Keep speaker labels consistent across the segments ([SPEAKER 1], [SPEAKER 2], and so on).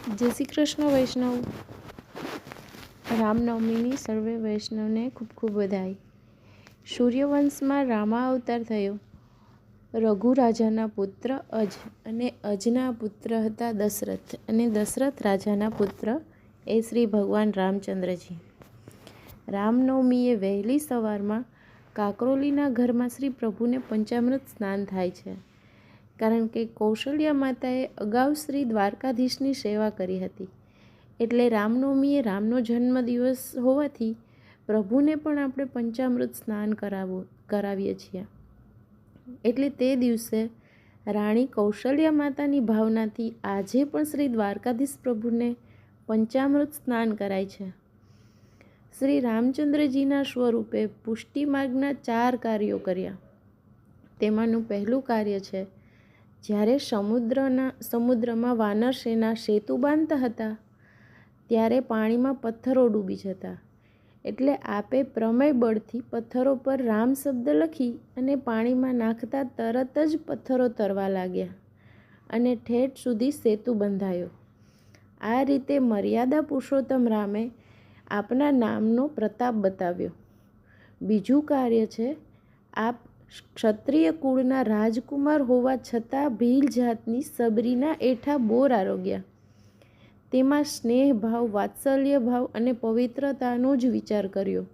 [SPEAKER 1] જય શ્રી કૃષ્ણ વૈષ્ણવ. રામનવમીની સર્વે વૈષ્ણવને ખૂબ ખૂબ વધાઈ. સૂર્યવંશમાં રામા અવતાર થયો. રઘુ રાજાના પુત્ર અજ અને અજના પુત્ર હતા દશરથ અને દશરથ રાજાના પુત્ર એ શ્રી ભગવાન રામચંદ્રજી. રામનવમીએ વહેલી સવારમાં કાકરોલીના ઘરમાં શ્રી પ્રભુને પંચામૃત સ્નાન થાય છે, કારણ કે કૌશલ્યા માતાએ અગાઉ શ્રી દ્વારકાધીશની સેવા કરી હતી. એટલે રામનવમીએ રામનો જન્મદિવસ હોવાથી પ્રભુને પણ આપણે પંચામૃત સ્નાન કરાવીએ છીએ. એટલે તે દિવસે રાણી કૌશલ્યા માતાની ભાવનાથી આજે પણ શ્રી દ્વારકાધીશ પ્રભુને પંચામૃત સ્નાન કરાય છે. શ્રી રામચંદ્રજીના સ્વરૂપે પુષ્ટિ માર્ગના 4 કાર્યો કર્યા. તેમાંનું પહેલું કાર્ય છે, જ્યારે સમુદ્રમાં વાનર સેના સેતુ બાંધતા હતા ત્યારે પાણીમાં પથ્થરો ડૂબી જતા. એટલે આપે પ્રમેય બળથી પથ્થરો પર રામ શબ્દ લખી અને પાણીમાં નાખતા તરત જ પથ્થરો તરવા લાગ્યા અને ઠેઠ સુધી સેતુ બંધાયો. આ રીતે મર્યાદા પુરુષોત્તમ રામે આપના નામનો પ્રતાપ બતાવ્યો. બીજું કાર્ય છે, આપ ક્ષત્રિય કુળના રાજકુમાર હોવા છતાં ભીલ જાતની સબરીના એઠા બોર આરોગ્યા. તેમાં સ્નેહ ભાવ, વાત્સલ્ય ભાવ અને પવિત્રતાનો જ વિચાર કર્યો.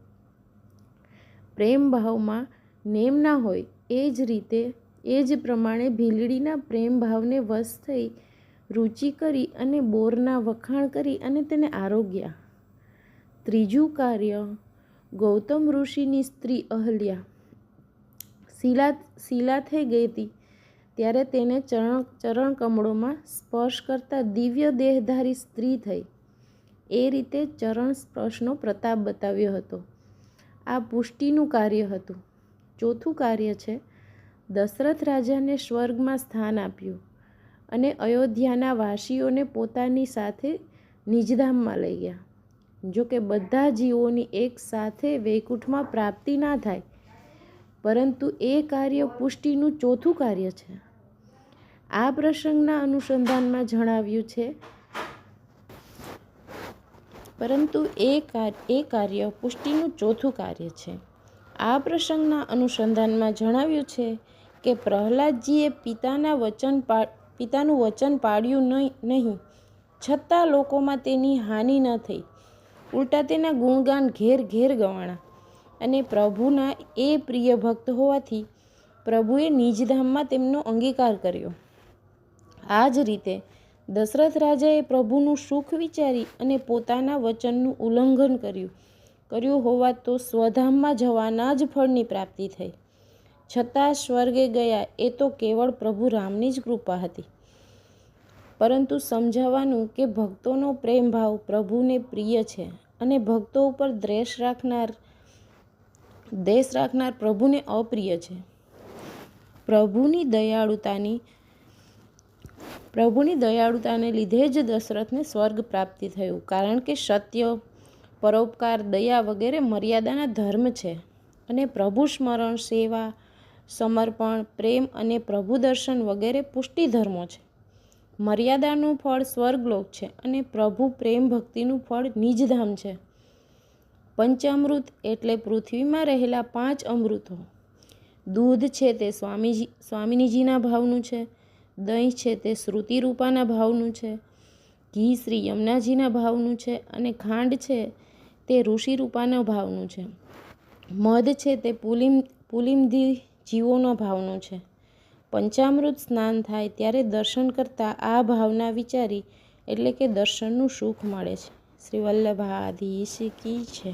[SPEAKER 1] પ્રેમ ભાવમાં નેમ ના હોય એ જ પ્રમાણે ભીલડીના પ્રેમ ભાવને વશ થઈ રુચિ કરી અને બોરના વખાણ કરી અને તેને આરોગ્યા. ત્રીજું કાર્ય, ગૌતમ ઋષિની સ્ત્રી અહલ્યા શીલા થઈ ગઈ હતી ત્યારે તેને ચરણ કમળોમાં સ્પર્શ કરતા દિવ્ય દેહધારી સ્ત્રી થઈ. એ રીતે ચરણ સ્પર્શનો પ્રતાપ બતાવ્યો હતો. આ પુષ્ટિનું કાર્ય હતું. ચોથું કાર્ય છે, દશરથ રાજાને સ્વર્ગમાં સ્થાન આપ્યું અને અયોધ્યાના વાસીઓને પોતાની સાથે નિજધામમાં લઈ ગયા. જો કે બધા જીવોની એક સાથે વૈકુંઠમાં પ્રાપ્તિ ના થાય, પરંતુ એ કાર્ય પુષ્ટિનું ચોથું કાર્ય છે. આ પ્રસંગના અનુસંધાનમાં જણાવ્યું છે કે પ્રહલાદજીએ પિતાનું વચન પાળ્યું નહીં, છતાં લોકોમાં તેની હાનિ ન થઈ. ઉલટા તેના ગુણગાન ઘેર ઘેર ગવાણા અને પ્રભુના એ પ્રિય ભક્ત હોવાથી પ્રભુએ નિજધામમાં તેમનો અંગીકાર કર્યો. આ જ રીતે દશરથ રાજાએ પ્રભુનું સુખ વિચારી અને પોતાના વચનનું ઉલ્લંઘન કર્યું હોવા તો સ્વધામમાં જવાના જ ફળની પ્રાપ્તિ થઈ. છતાં સ્વર્ગે ગયા એ તો કેવળ પ્રભુ રામની જ કૃપા હતી. પરંતુ સમજાવવાનું કે ભક્તોનો પ્રેમ ભાવ પ્રભુને પ્રિય છે અને ભક્તો ઉપર દ્વેષ રાખનાર પ્રભુને અપ્રિય છે. પ્રભુની દયાળુતાને લીધે જ દશરથને સ્વર્ગ પ્રાપ્તિ થયું, કારણ કે સત્ય, પરોપકાર, દયા વગેરે મર્યાદાના ધર્મ છે અને પ્રભુ સ્મરણ, સેવા, સમર્પણ, પ્રેમ અને પ્રભુ દર્શન વગેરે પુષ્ટિ ધર્મો છે. મર્યાદાનું ફળ સ્વર્ગલોક છે અને પ્રભુ પ્રેમ ભક્તિનું ફળ નિજધામ છે. પંચામૃત એટલે પૃથ્વીમાં રહેલા 5 અમૃતો. દૂધ છે તે સ્વામિનીજીના ભાવનું છે, દહીં છે તે શ્રુતિરૂપાના ભાવનું છે, ઘી શ્રી યમુનાજીના ભાવનું છે અને ખાંડ છે તે ઋષિરૂપાના ભાવનું છે. મધ છે તે પુલિમધી જીવોના ભાવનું છે. પંચામૃત સ્નાન થાય ત્યારે દર્શન કરતાં આ ભાવના વિચારી એટલે કે દર્શનનું સુખ મળે છે. શ્રી વલ્લભાધીશ કી છે.